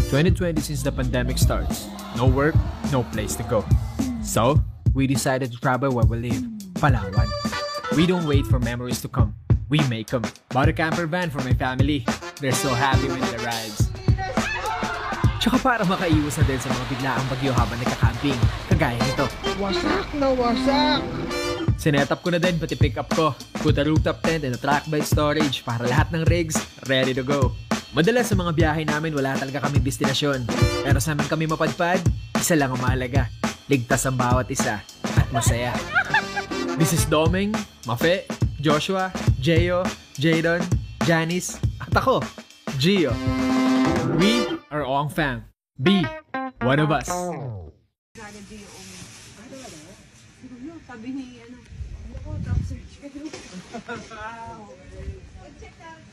2020 since the pandemic starts. No work, no place to go. So, we decided to travel where we live, Palawan. We don't wait for memories to come. We make them. Bought a camper van for my family. They're so happy with the rides. Tsaka para makaiwas na din sa mga biglaang bagyo habang nagka-camping, kagaya nito. Wasak na wasak! Sinetap ko na din pati pick up ko. Put a rooftop tent and a track bike storage para lahat ng rigs ready to go. Madalas sa mga biyahe namin wala talaga kaming destinasyon. Pero sa amin kami mapadpad, isa lang ang mahalaga. Ligtas ang bawat isa at masaya. This is Doming, Mafe, Joshua, Jeyo, Jadon, Janice, at ako, Gio. We are Ong Fam. Be one of us. Sabi ni ako, top search ka doon. Check out.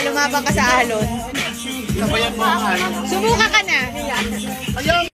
Lumabang ka sa alon. Sabayan mo ang halo. Sumuka ka na. Ayaw!